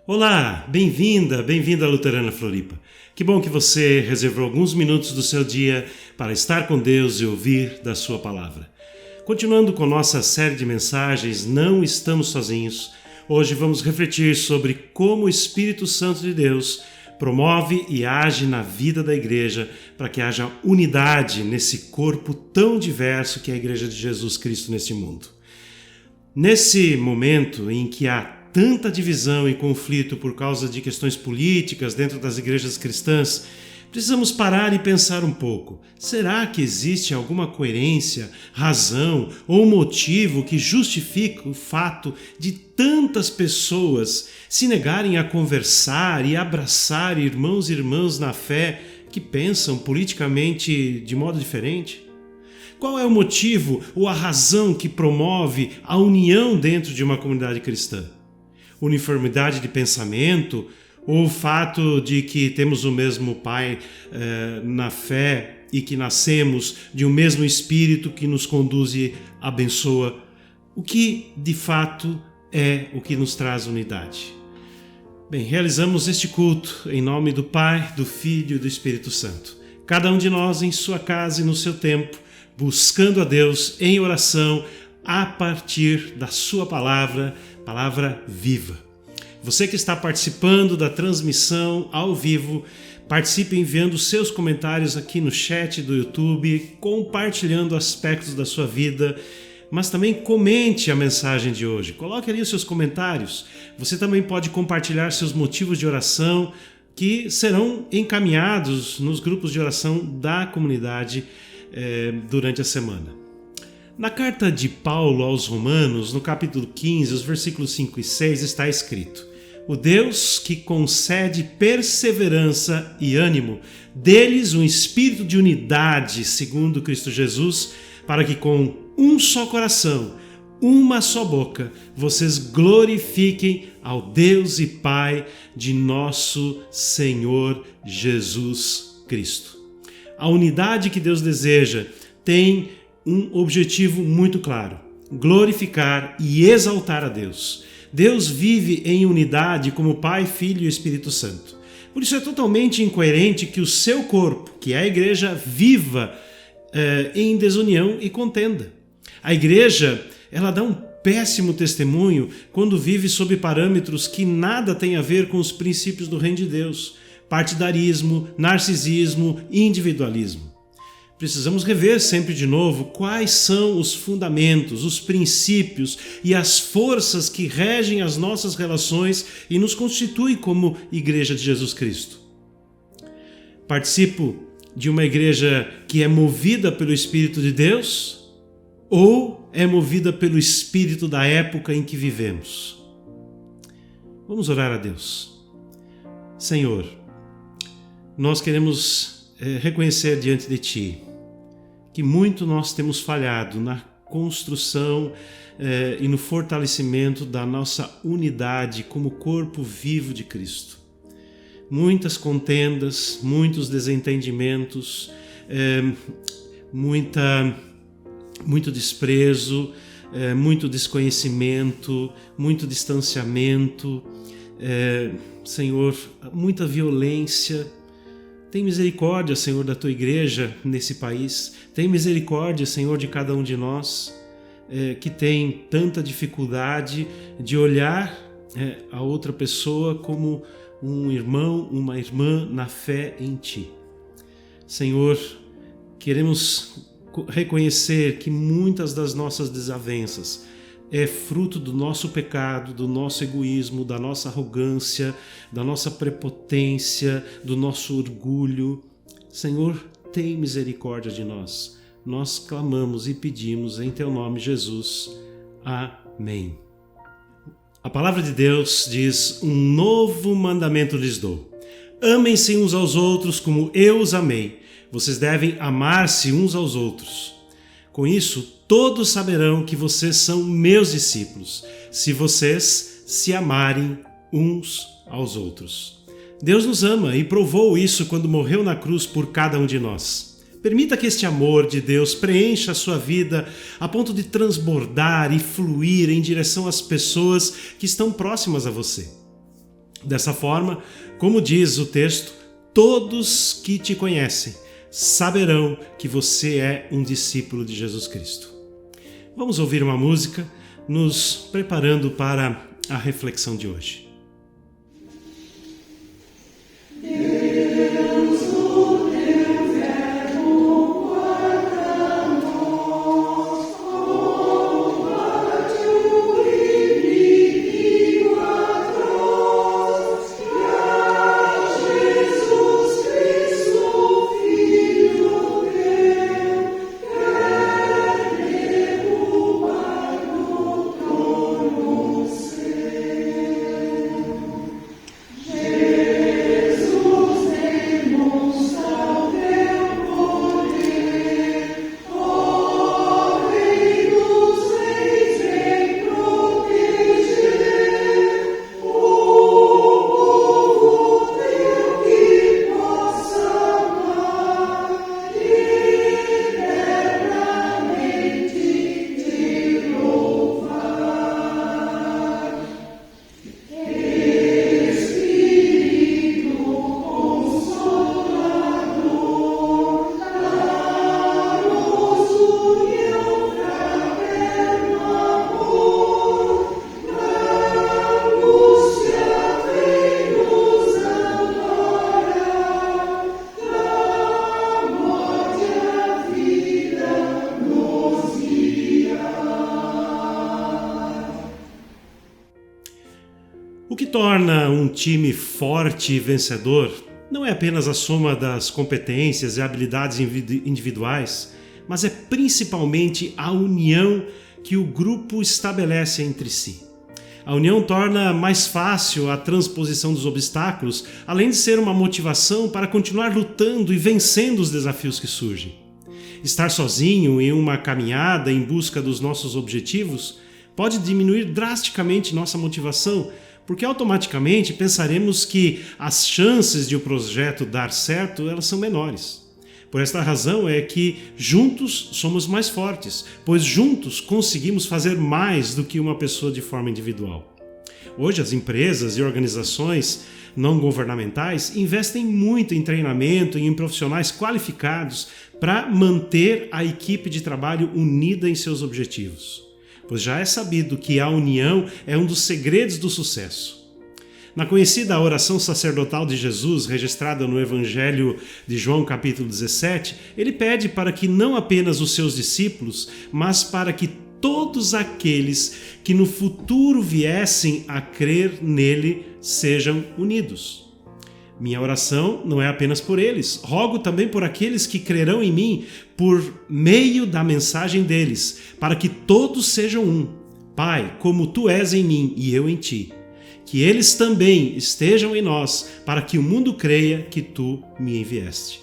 Olá, bem-vinda, bem-vindo à Luterana Floripa. Que bom que você reservou alguns minutos do seu dia para estar com Deus e ouvir da sua palavra. Continuando com nossa série de mensagens, Não Estamos Sozinhos, hoje vamos refletir sobre como o Espírito Santo de Deus promove e age na vida da igreja para que haja unidade nesse corpo tão diverso que é a Igreja de Jesus Cristo neste mundo. Nesse momento em que há tanta divisão e conflito por causa de questões políticas dentro das igrejas cristãs, precisamos parar e pensar um pouco. Será que existe alguma coerência, razão ou motivo que justifique o fato de tantas pessoas se negarem a conversar e abraçar irmãos e irmãs na fé que pensam politicamente de modo diferente? Qual é o motivo ou a razão que promove a união dentro de uma comunidade cristã? Uniformidade de pensamento ou o fato de que temos o mesmo Pai na fé e que nascemos de um mesmo Espírito que nos conduz e abençoa? O que de fato é o que nos traz unidade? Bem, realizamos este culto em nome do Pai, do Filho e do Espírito Santo. Cada um de nós em sua casa e no seu tempo, buscando a Deus em oração a partir da sua palavra viva. Você que está participando da transmissão ao vivo, participe enviando seus comentários aqui no chat do YouTube, compartilhando aspectos da sua vida, mas também comente a mensagem de hoje. Coloque ali os seus comentários. Você também pode compartilhar seus motivos de oração, que serão encaminhados nos grupos de oração da comunidade durante a semana. Na carta de Paulo aos Romanos, no capítulo 15, os versículos 5 e 6, está escrito: O Deus que concede perseverança e ânimo, dê-lhes um espírito de unidade, segundo Cristo Jesus, para que com um só coração, uma só boca, vocês glorifiquem ao Deus e Pai de nosso Senhor Jesus Cristo. A unidade que Deus deseja tem um objetivo muito claro: glorificar e exaltar a Deus. Deus vive em unidade como Pai, Filho e Espírito Santo. Por isso é totalmente incoerente que o seu corpo, que é a igreja, viva em desunião e contenda. A igreja, ela dá um péssimo testemunho quando vive sob parâmetros que nada têm a ver com os princípios do reino de Deus: partidarismo, narcisismo e individualismo. Precisamos rever sempre de novo quais são os fundamentos, os princípios e as forças que regem as nossas relações e nos constituem como Igreja de Jesus Cristo. Participo de uma igreja que é movida pelo Espírito de Deus ou é movida pelo espírito da época em que vivemos? Vamos orar a Deus. Senhor, nós queremos reconhecer diante de Ti que muito nós temos falhado na construção e no fortalecimento da nossa unidade como corpo vivo de Cristo. Muitas contendas, muitos desentendimentos, muito desprezo, muito desconhecimento, muito distanciamento, Senhor, muita violência. Tem misericórdia, Senhor, da Tua igreja nesse país. Tem misericórdia, Senhor, de cada um de nós que tem tanta dificuldade de olhar a outra pessoa como um irmão, uma irmã na fé em Ti. Senhor, queremos reconhecer que muitas das nossas desavenças é fruto do nosso pecado, do nosso egoísmo, da nossa arrogância, da nossa prepotência, do nosso orgulho. Senhor, tem misericórdia de nós. Nós clamamos e pedimos em Teu nome, Jesus. Amém. A palavra de Deus diz: um novo mandamento lhes dou. Amem-se uns aos outros como eu os amei. Vocês devem amar-se uns aos outros. Com isso, todos saberão que vocês são meus discípulos, se vocês se amarem uns aos outros. Deus nos ama e provou isso quando morreu na cruz por cada um de nós. Permita que este amor de Deus preencha a sua vida a ponto de transbordar e fluir em direção às pessoas que estão próximas a você. Dessa forma, como diz o texto, todos que te conhecem saberão que você é um discípulo de Jesus Cristo. Vamos ouvir uma música, nos preparando para a reflexão de hoje. O que torna um time forte e vencedor não é apenas a soma das competências e habilidades individuais, mas é principalmente a união que o grupo estabelece entre si. A união torna mais fácil a transposição dos obstáculos, além de ser uma motivação para continuar lutando e vencendo os desafios que surgem. Estar sozinho em uma caminhada em busca dos nossos objetivos pode diminuir drasticamente nossa motivação, porque automaticamente pensaremos que as chances de o projeto dar certo elas são menores. Por esta razão é que juntos somos mais fortes, pois juntos conseguimos fazer mais do que uma pessoa de forma individual. Hoje as empresas e organizações não governamentais investem muito em treinamento e em profissionais qualificados para manter a equipe de trabalho unida em seus objetivos. Pois já é sabido que a união é um dos segredos do sucesso. Na conhecida oração sacerdotal de Jesus, registrada no Evangelho de João capítulo 17, ele pede para que não apenas os seus discípulos, mas para que todos aqueles que no futuro viessem a crer nele sejam unidos. Minha oração não é apenas por eles, rogo também por aqueles que crerão em mim por meio da mensagem deles, para que todos sejam um. Pai, como tu és em mim e eu em ti, que eles também estejam em nós, para que o mundo creia que tu me enviaste.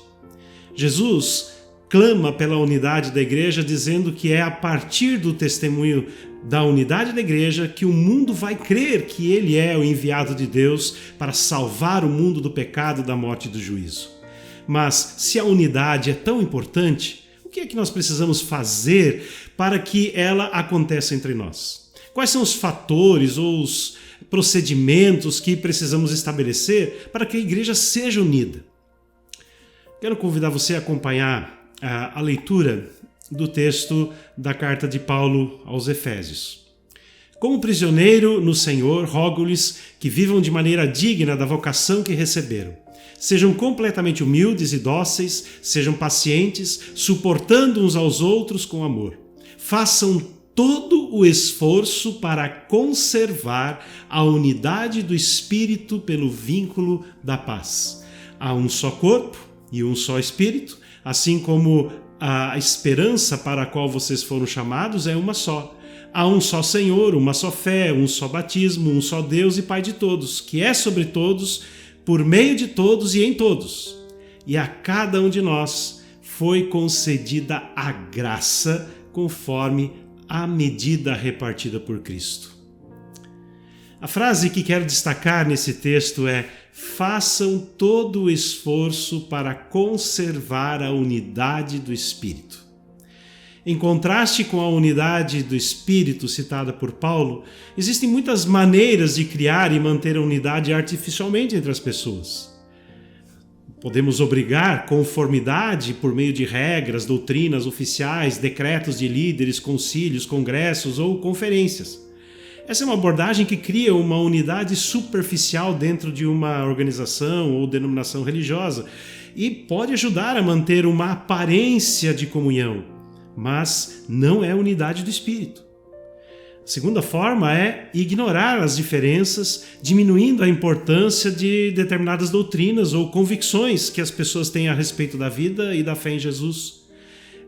Jesus clama pela unidade da igreja, dizendo que é a partir do testemunho da unidade da igreja que o mundo vai crer que ele é o enviado de Deus para salvar o mundo do pecado, da morte e do juízo. Mas se a unidade é tão importante, o que é que nós precisamos fazer para que ela aconteça entre nós? Quais são os fatores ou os procedimentos que precisamos estabelecer para que a igreja seja unida? Quero convidar você a acompanhar a leitura do texto da carta de Paulo aos Efésios. Como prisioneiro no Senhor, rogo-lhes que vivam de maneira digna da vocação que receberam. Sejam completamente humildes e dóceis, sejam pacientes, suportando uns aos outros com amor. Façam todo o esforço para conservar a unidade do Espírito pelo vínculo da paz. Há um só corpo e um só Espírito, assim como a esperança para a qual vocês foram chamados é uma só. Há um só Senhor, uma só fé, um só batismo, um só Deus e Pai de todos, que é sobre todos, por meio de todos e em todos. E a cada um de nós foi concedida a graça conforme a medida repartida por Cristo. A frase que quero destacar nesse texto é: façam todo o esforço para conservar a unidade do Espírito. Em contraste com a unidade do Espírito citada por Paulo, existem muitas maneiras de criar e manter a unidade artificialmente entre as pessoas. Podemos obrigar conformidade por meio de regras, doutrinas oficiais, decretos de líderes, concílios, congressos ou conferências. Essa é uma abordagem que cria uma unidade superficial dentro de uma organização ou denominação religiosa e pode ajudar a manter uma aparência de comunhão, mas não é a unidade do Espírito. A segunda forma é ignorar as diferenças, diminuindo a importância de determinadas doutrinas ou convicções que as pessoas têm a respeito da vida e da fé em Jesus.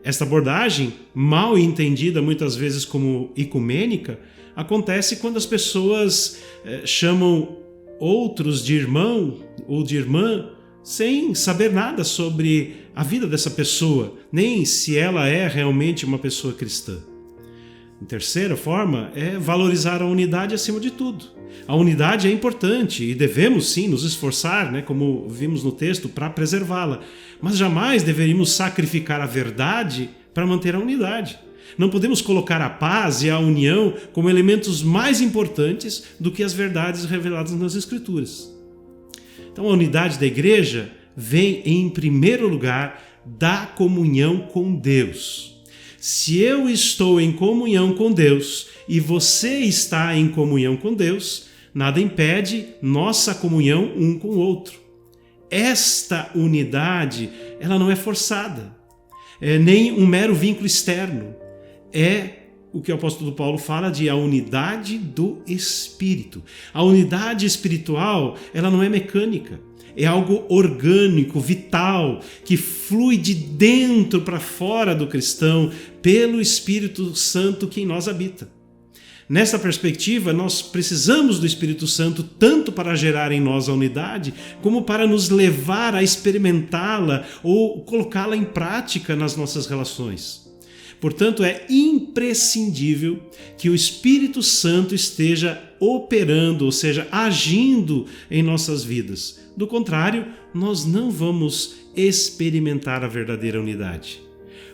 Esta abordagem, mal entendida muitas vezes como ecumênica, acontece quando as pessoas chamam outros de irmão ou de irmã sem saber nada sobre a vida dessa pessoa, nem se ela é realmente uma pessoa cristã. A terceira forma é valorizar a unidade acima de tudo. A unidade é importante e devemos sim nos esforçar, como vimos no texto, para preservá-la. Mas jamais deveríamos sacrificar a verdade para manter a unidade. Não podemos colocar a paz e a união como elementos mais importantes do que as verdades reveladas nas Escrituras. Então a unidade da igreja vem em primeiro lugar da comunhão com Deus. Se eu estou em comunhão com Deus e você está em comunhão com Deus, nada impede nossa comunhão um com o outro. Esta unidade, ela não é forçada, nem um mero vínculo externo. É o que o apóstolo Paulo fala de a unidade do Espírito. A unidade espiritual, ela não é mecânica. É algo orgânico, vital, que flui de dentro para fora do cristão pelo Espírito Santo que em nós habita. Nessa perspectiva, nós precisamos do Espírito Santo tanto para gerar em nós a unidade, como para nos levar a experimentá-la ou colocá-la em prática nas nossas relações. Portanto, é imprescindível que o Espírito Santo esteja operando, ou seja, agindo em nossas vidas. Do contrário, nós não vamos experimentar a verdadeira unidade.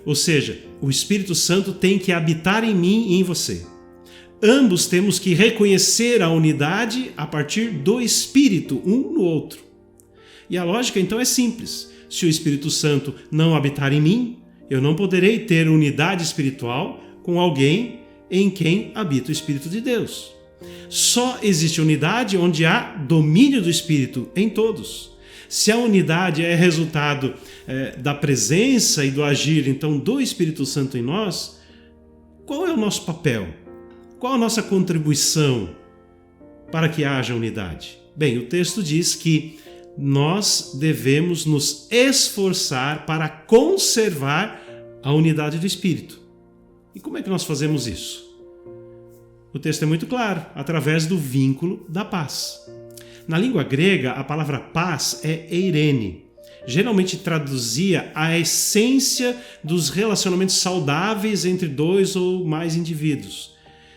Ou seja, o Espírito Santo tem que habitar em mim e em você. Ambos temos que reconhecer a unidade a partir do Espírito, um no outro. E a lógica então é simples. Se o Espírito Santo não habitar em mim, eu não poderei ter unidade espiritual com alguém em quem habita o Espírito de Deus. Só existe unidade onde há domínio do Espírito em todos. Se a unidade é resultado da presença e do agir então do Espírito Santo em nós, qual é o nosso papel? Qual a nossa contribuição para que haja unidade? Bem, o texto diz que nós devemos nos esforçar para conservar a unidade do Espírito. E como é que nós fazemos isso? O texto é muito claro, através do vínculo da paz. Na língua grega, a palavra paz é eirene. Geralmente traduzia a essência dos relacionamentos saudáveis entre dois ou mais indivíduos.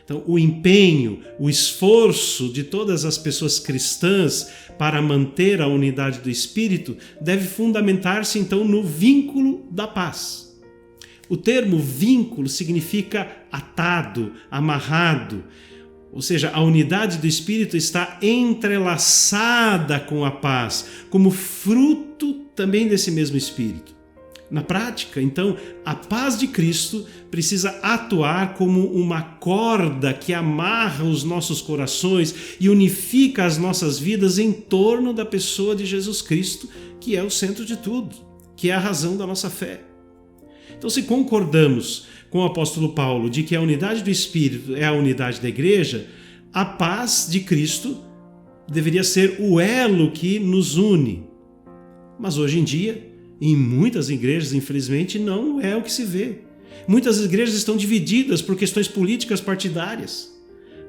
Então, o empenho, o esforço de todas as pessoas cristãs para manter a unidade do Espírito deve fundamentar-se, então, no vínculo da paz. O termo vínculo significa atado, amarrado, ou seja, a unidade do Espírito está entrelaçada com a paz, como fruto também desse mesmo Espírito. Na prática, então, a paz de Cristo precisa atuar como uma corda que amarra os nossos corações e unifica as nossas vidas em torno da pessoa de Jesus Cristo, que é o centro de tudo, que é a razão da nossa fé. Então, se concordamos com o apóstolo Paulo de que a unidade do Espírito é a unidade da igreja, a paz de Cristo deveria ser o elo que nos une. Mas hoje em dia, em muitas igrejas, infelizmente, não é o que se vê. Muitas igrejas estão divididas por questões políticas partidárias.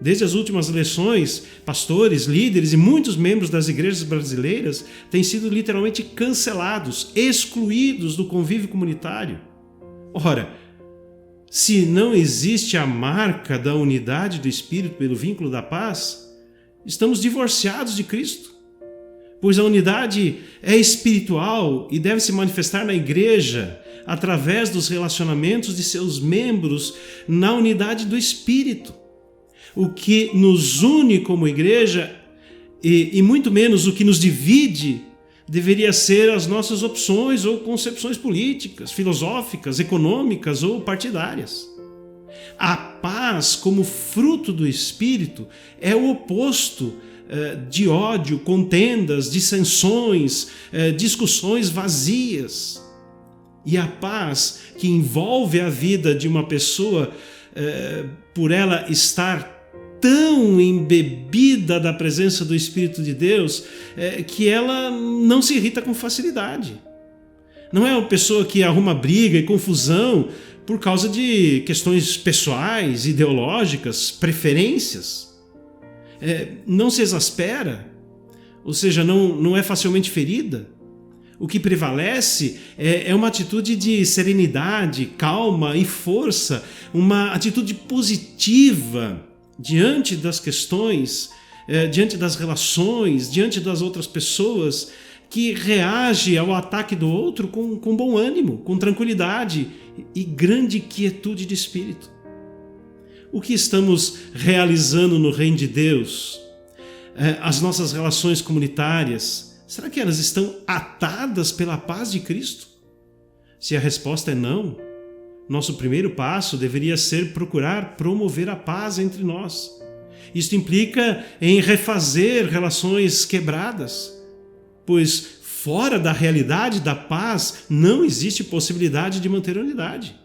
Desde as últimas eleições, pastores, líderes e muitos membros das igrejas brasileiras têm sido literalmente cancelados, excluídos do convívio comunitário. Ora, se não existe a marca da unidade do Espírito pelo vínculo da paz, estamos divorciados de Cristo. Pois a unidade é espiritual e deve se manifestar na igreja, através dos relacionamentos de seus membros na unidade do Espírito. O que nos une como igreja e muito menos o que nos divide deveria ser as nossas opções ou concepções políticas, filosóficas, econômicas ou partidárias. A paz como fruto do Espírito é o oposto de ódio, contendas, dissensões, discussões vazias. E a paz que envolve a vida de uma pessoa, por ela estar tão embebida da presença do Espírito de Deus, que ela não se irrita com facilidade. Não é uma pessoa que arruma briga e confusão por causa de questões pessoais, ideológicas, preferências. Não se exaspera, ou seja, não é facilmente ferida. O que prevalece é uma atitude de serenidade, calma e força, uma atitude positiva diante das questões, diante das relações, diante das outras pessoas, que reage ao ataque do outro com bom ânimo, com tranquilidade e grande quietude de espírito. O que estamos realizando no reino de Deus? As nossas relações comunitárias, será que elas estão atadas pela paz de Cristo? Se a resposta é não, nosso primeiro passo deveria ser procurar promover a paz entre nós. Isto implica em refazer relações quebradas, pois fora da realidade da paz não existe possibilidade de manter a unidade.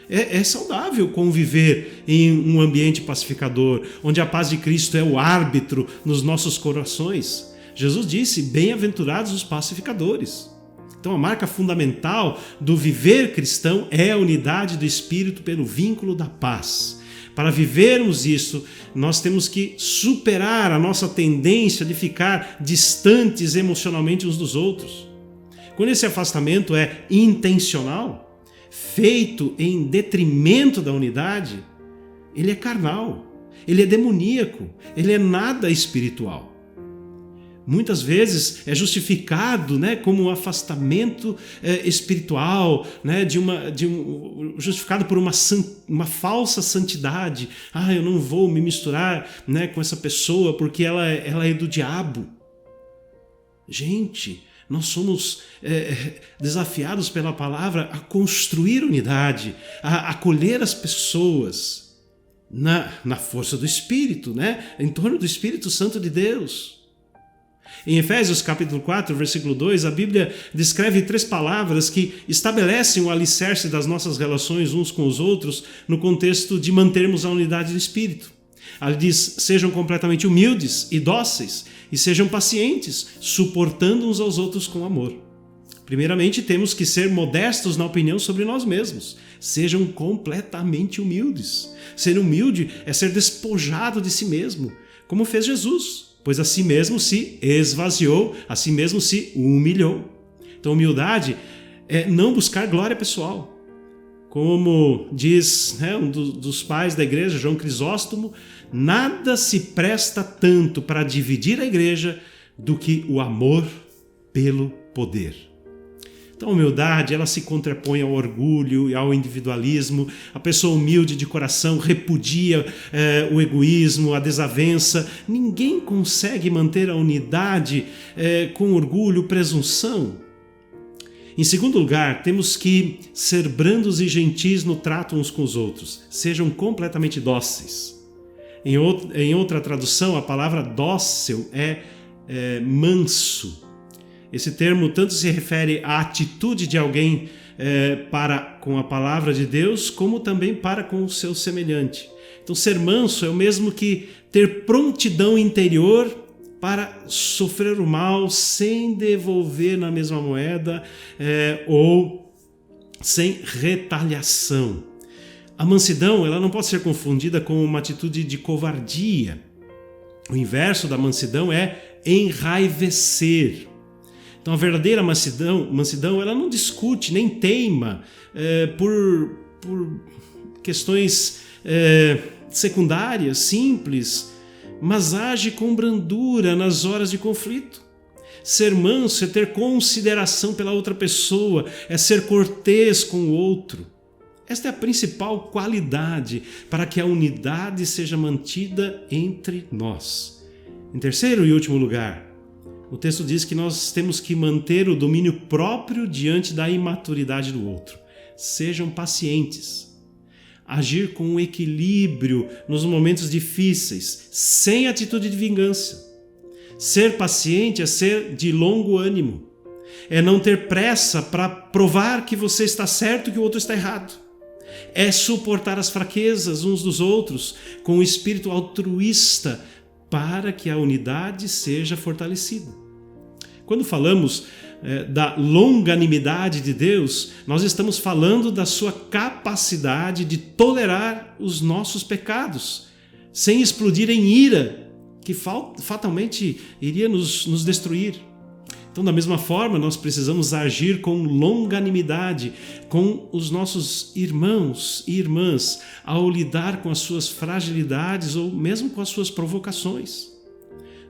É saudável conviver em um ambiente pacificador, onde a paz de Cristo é o árbitro nos nossos corações. Jesus disse: bem-aventurados os pacificadores. Então a marca fundamental do viver cristão é a unidade do Espírito pelo vínculo da paz. Para vivermos isso, nós temos que superar a nossa tendência de ficar distantes emocionalmente uns dos outros. Quando esse afastamento é intencional, feito em detrimento da unidade, ele é carnal, ele é demoníaco, ele é nada espiritual. Muitas vezes é justificado, como um afastamento espiritual, justificado por uma falsa santidade. Eu não vou me misturar com essa pessoa porque ela é do diabo. Gente, nós somos desafiados pela palavra a construir unidade, a acolher as pessoas na força do Espírito, em torno do Espírito Santo de Deus. Em Efésios capítulo 4, versículo 2, a Bíblia descreve 3 palavras que estabelecem o alicerce das nossas relações uns com os outros no contexto de mantermos a unidade do Espírito. Ela diz: sejam completamente humildes e dóceis e sejam pacientes, suportando uns aos outros com amor. Primeiramente, temos que ser modestos na opinião sobre nós mesmos. Sejam completamente humildes. Ser humilde é ser despojado de si mesmo, como fez Jesus, pois a si mesmo se esvaziou, a si mesmo se humilhou. Então, humildade é não buscar glória pessoal. Como diz um dos pais da igreja, João Crisóstomo, nada se presta tanto para dividir a igreja do que o amor pelo poder. Então a humildade, ela se contrapõe ao orgulho e ao individualismo. A pessoa humilde de coração repudia o egoísmo, a desavença. Ninguém consegue manter a unidade com orgulho, presunção. Em segundo lugar, temos que ser brandos e gentis no trato uns com os outros. Sejam completamente dóceis. Em outra tradução, a palavra dócil é manso. Esse termo tanto se refere à atitude de alguém para com a palavra de Deus, como também para com o seu semelhante. Então, ser manso é o mesmo que ter prontidão interior para sofrer o mal sem devolver na mesma moeda ou sem retaliação. A mansidão, ela não pode ser confundida com uma atitude de covardia. O inverso da mansidão é enraivecer. Então a verdadeira mansidão ela não discute nem teima por questões secundárias, simples, mas age com brandura nas horas de conflito. Ser manso é ter consideração pela outra pessoa, é ser cortês com o outro. Esta é a principal qualidade para que a unidade seja mantida entre nós. Em terceiro e último lugar, o texto diz que nós temos que manter o domínio próprio diante da imaturidade do outro. Sejam pacientes. Agir com equilíbrio nos momentos difíceis, sem atitude de vingança. Ser paciente é ser de longo ânimo. É não ter pressa para provar que você está certo e que o outro está errado. É suportar as fraquezas uns dos outros com um espírito altruísta para que a unidade seja fortalecida. Quando falamos da longanimidade de Deus, nós estamos falando da sua capacidade de tolerar os nossos pecados, sem explodir em ira, que fatalmente iria nos destruir. Então, da mesma forma, nós precisamos agir com longanimidade com os nossos irmãos e irmãs ao lidar com as suas fragilidades ou mesmo com as suas provocações.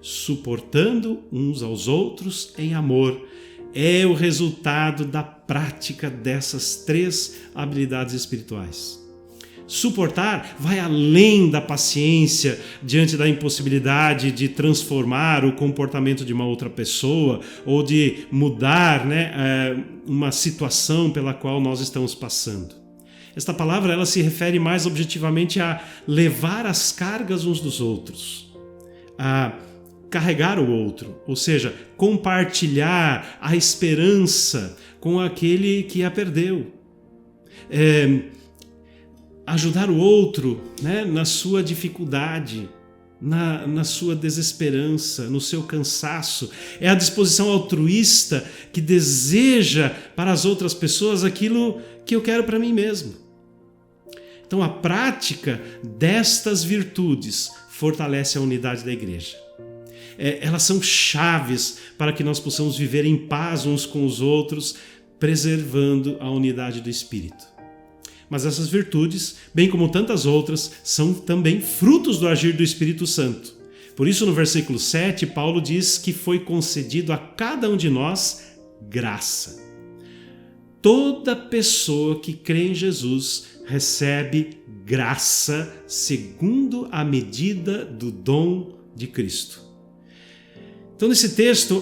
Suportando uns aos outros em amor é o resultado da prática dessas 3 habilidades espirituais. Suportar vai além da paciência diante da impossibilidade de transformar o comportamento de uma outra pessoa ou de mudar, uma situação pela qual nós estamos passando. Esta palavra ela se refere mais objetivamente a levar as cargas uns dos outros, a carregar o outro, ou seja, compartilhar a esperança com aquele que a perdeu. Ajudar o outro na sua dificuldade, na sua desesperança, no seu cansaço. É a disposição altruísta que deseja para as outras pessoas aquilo que eu quero para mim mesmo. Então a prática destas virtudes fortalece a unidade da igreja. Elas são chaves para que nós possamos viver em paz uns com os outros, preservando a unidade do Espírito. Mas essas virtudes, bem como tantas outras, são também frutos do agir do Espírito Santo. Por isso, no versículo 7, Paulo diz que foi concedido a cada um de nós graça. Toda pessoa que crê em Jesus recebe graça segundo a medida do dom de Cristo. Então, nesse texto,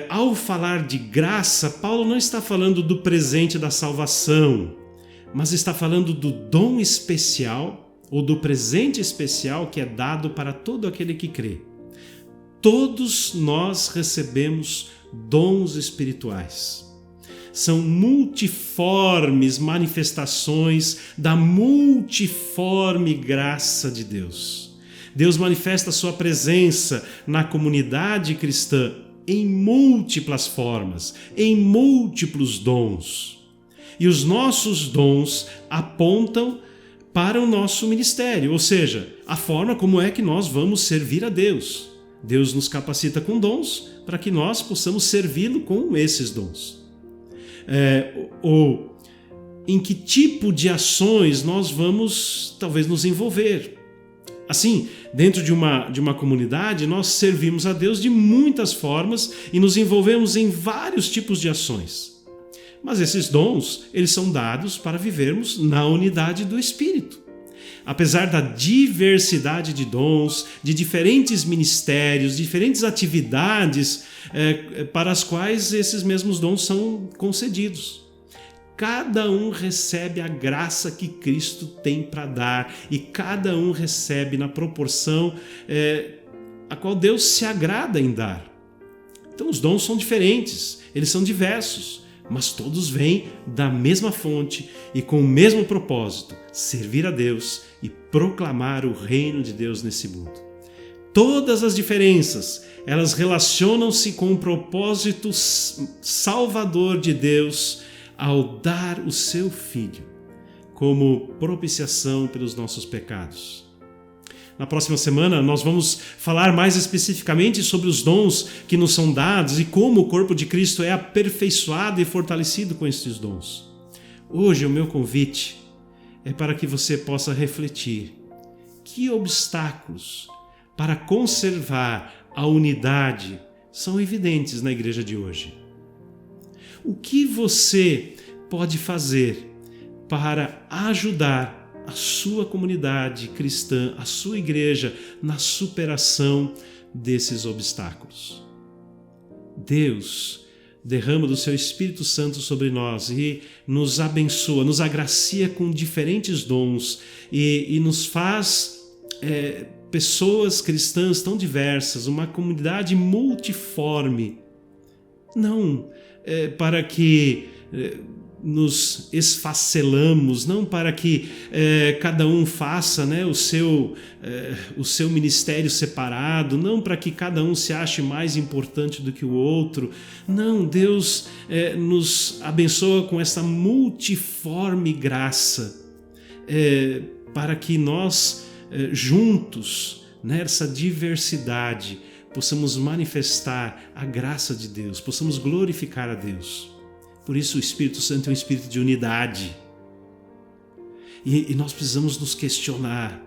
ao falar de graça, Paulo não está falando do presente da salvação, mas está falando do dom especial ou do presente especial que é dado para todo aquele que crê. Todos nós recebemos dons espirituais. São multiformes manifestações da multiforme graça de Deus. Deus manifesta a sua presença na comunidade cristã em múltiplas formas, em múltiplos dons. E os nossos dons apontam para o nosso ministério, ou seja, a forma como é que nós vamos servir a Deus. Deus nos capacita com dons para que nós possamos servi-lo com esses dons. Ou em que tipo de ações nós vamos talvez nos envolver. Assim, dentro de uma comunidade, nós servimos a Deus de muitas formas e nos envolvemos em vários tipos de ações. Mas esses dons, eles são dados para vivermos na unidade do Espírito. Apesar da diversidade de dons, de diferentes ministérios, diferentes atividades para as quais esses mesmos dons são concedidos. Cada um recebe a graça que Cristo tem para dar e cada um recebe na proporção a qual Deus se agrada em dar. Então os dons são diferentes, eles são diversos, mas todos vêm da mesma fonte e com o mesmo propósito, servir a Deus e proclamar o reino de Deus nesse mundo. Todas as diferenças, elas relacionam-se com o propósito salvador de Deus ao dar o seu Filho como propiciação pelos nossos pecados. Na próxima semana nós vamos falar mais especificamente sobre os dons que nos são dados e como o corpo de Cristo é aperfeiçoado e fortalecido com estes dons. Hoje o meu convite é para que você possa refletir que obstáculos para conservar a unidade são evidentes na igreja de hoje. O que você pode fazer para ajudar a sua comunidade cristã, a sua igreja, na superação desses obstáculos? Deus derrama do seu Espírito Santo sobre nós e nos abençoa, nos agracia com diferentes dons e nos faz pessoas cristãs tão diversas, uma comunidade multiforme, não para que nos esfacelamos, não para que cada um faça, né, o seu ministério separado, não para que cada um se ache mais importante do que o outro. Não, Deus nos abençoa com essa multiforme graça para que nós juntos, nessa diversidade, possamos manifestar a graça de Deus, possamos glorificar a Deus. Por isso o Espírito Santo é um espírito de unidade. E nós precisamos nos questionar: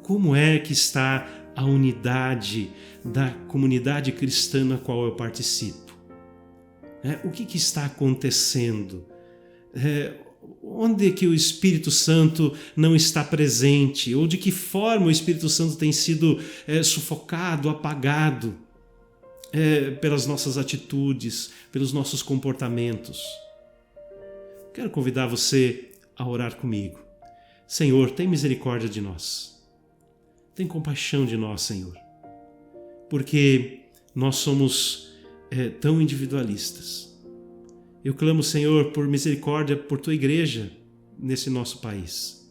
como é que está a unidade da comunidade cristã na qual eu participo? O que está acontecendo? Onde é que o Espírito Santo não está presente? Ou de que forma o Espírito Santo tem sido sufocado, apagado? Pelas nossas atitudes, pelos nossos comportamentos. Quero convidar você a orar comigo. Senhor, tem misericórdia de nós. Tem compaixão de nós, Senhor. Porque nós somos tão individualistas. Eu clamo, Senhor, por misericórdia por Tua igreja nesse nosso país,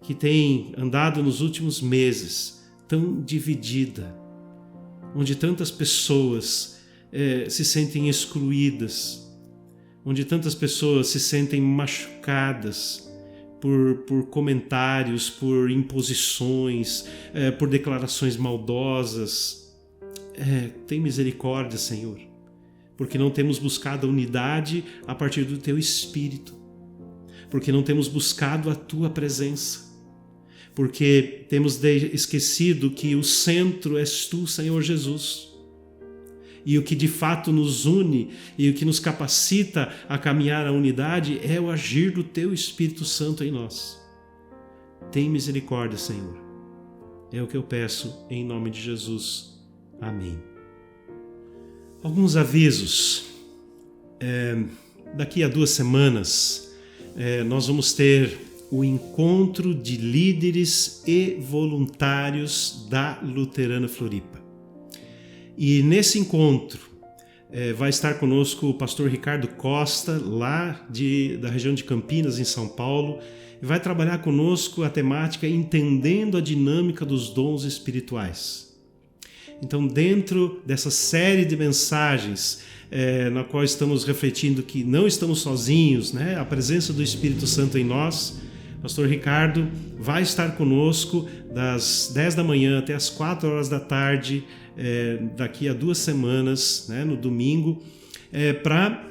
que tem andado nos últimos meses tão dividida, onde tantas pessoas se sentem excluídas, onde tantas pessoas se sentem machucadas por comentários, por imposições, por declarações maldosas. Tem misericórdia, Senhor, porque não temos buscado a unidade a partir do Teu Espírito, porque não temos buscado a Tua presença, porque temos esquecido que o centro és Tu, Senhor Jesus. E o que de fato nos une e o que nos capacita a caminhar a unidade é o agir do Teu Espírito Santo em nós. Tem misericórdia, Senhor. É o que eu peço em nome de Jesus. Amém. Alguns avisos. Daqui a 2 semanas nós vamos ter o encontro de líderes e voluntários da Luterana Floripa. E nesse encontro vai estar conosco o pastor Ricardo Costa, lá da região de Campinas, em São Paulo, e vai trabalhar conosco a temática Entendendo a Dinâmica dos Dons Espirituais. Então, dentro dessa série de mensagens na qual estamos refletindo que não estamos sozinhos, né? A presença do Espírito Santo em nós, pastor Ricardo vai estar conosco das 10 da manhã até as 4 horas da tarde, daqui a 2 semanas, né, no domingo, para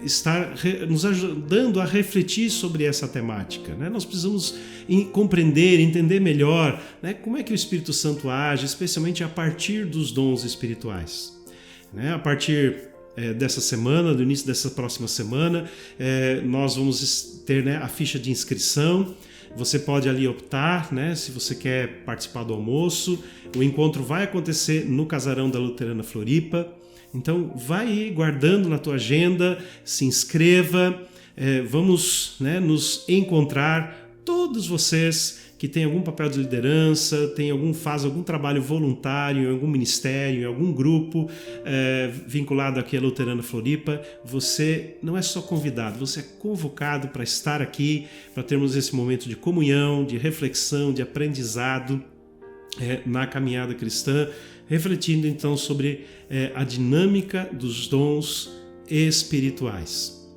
estar nos ajudando a refletir sobre essa temática, né? Nós precisamos compreender, entender melhor, né, como é que o Espírito Santo age, especialmente a partir dos dons espirituais, né? A partir dessa semana, do início dessa próxima semana, nós vamos ter, né, a ficha de inscrição. Você pode ali optar, né, se você quer participar do almoço. O encontro vai acontecer no Casarão da Luterana Floripa. Então vai aí guardando na tua agenda, se inscreva, vamos, né, nos encontrar, todos vocês que têm algum papel de liderança, faz algum trabalho voluntário em algum ministério, em algum grupo vinculado aqui à Luterana Floripa. Você não é só convidado, você é convocado para estar aqui, para termos esse momento de comunhão, de reflexão, de aprendizado na caminhada cristã, refletindo então sobre a dinâmica dos dons espirituais.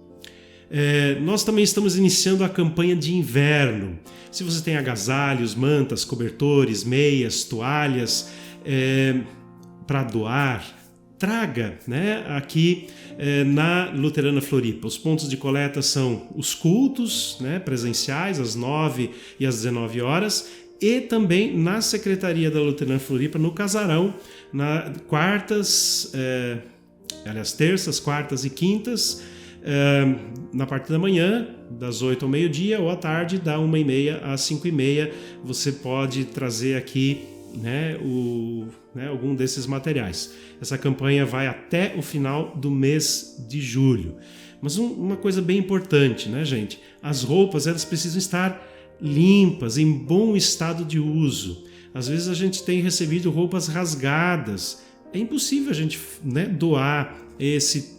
Nós também estamos iniciando a campanha de inverno. Se você tem agasalhos, mantas, cobertores, meias, toalhas para doar, traga, né, aqui na Luterana Floripa. Os pontos de coleta são os cultos, né, presenciais às 9 e às 19 horas e também na Secretaria da Luterana Floripa, no Casarão, terças, quartas e quintas, na parte da manhã, das 8 ao meio-dia, ou à tarde, da 1h30 às 5h30, você pode trazer aqui algum desses materiais. Essa campanha vai até o final do mês de julho. Mas uma coisa bem importante, né, gente? As roupas, elas precisam estar limpas, em bom estado de uso. Às vezes a gente tem recebido roupas rasgadas. É impossível a gente, doar esse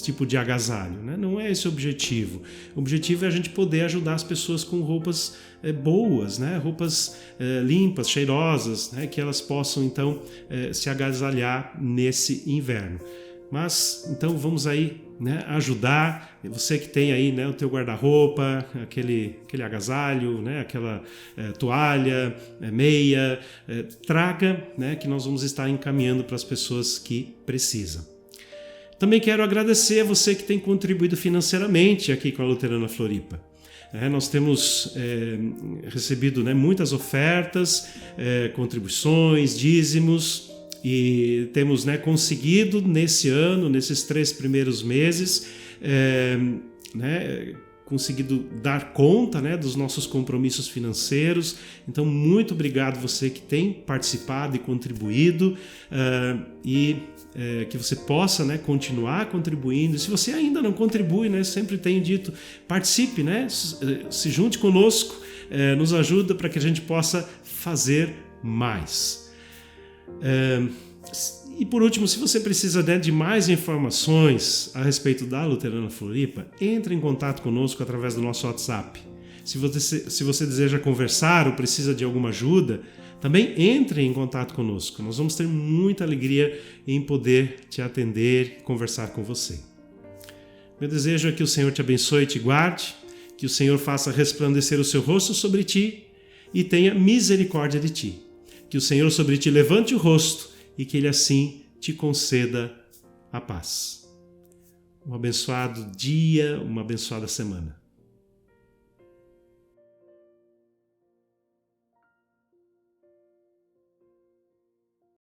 tipo de agasalho, né? Não é esse o objetivo. O objetivo é a gente poder ajudar as pessoas com roupas boas, né? Roupas limpas, cheirosas, né? Que elas possam então se agasalhar nesse inverno. Mas então vamos aí, né, ajudar você que tem aí, né, o teu guarda-roupa, aquele agasalho, né, aquela toalha, meia, traga, né, que nós vamos estar encaminhando para as pessoas que precisam. Também quero agradecer a você que tem contribuído financeiramente aqui com a Luterana Floripa. Nós temos recebido, né, muitas ofertas, contribuições, dízimos, e temos, né, conseguido nesse ano, nesses 3 primeiros meses, conseguido dar conta, né, dos nossos compromissos financeiros. Então, muito obrigado você que tem participado e contribuído, que você possa, né, continuar contribuindo. E se você ainda não contribui, né, sempre tenho dito, participe, né, se junte conosco, nos ajuda para que a gente possa fazer mais. E por último, se você precisa, né, de mais informações a respeito da Luterana Floripa, entre em contato conosco através do nosso WhatsApp. Se você deseja conversar ou precisa de alguma ajuda, também entre em contato conosco. Nós vamos ter muita alegria em poder te atender e conversar com você. Meu desejo é que o Senhor te abençoe e te guarde, que o Senhor faça resplandecer o seu rosto sobre ti e tenha misericórdia de ti. Que o Senhor sobre ti levante o rosto e que Ele assim te conceda a paz. Um abençoado dia, uma abençoada semana.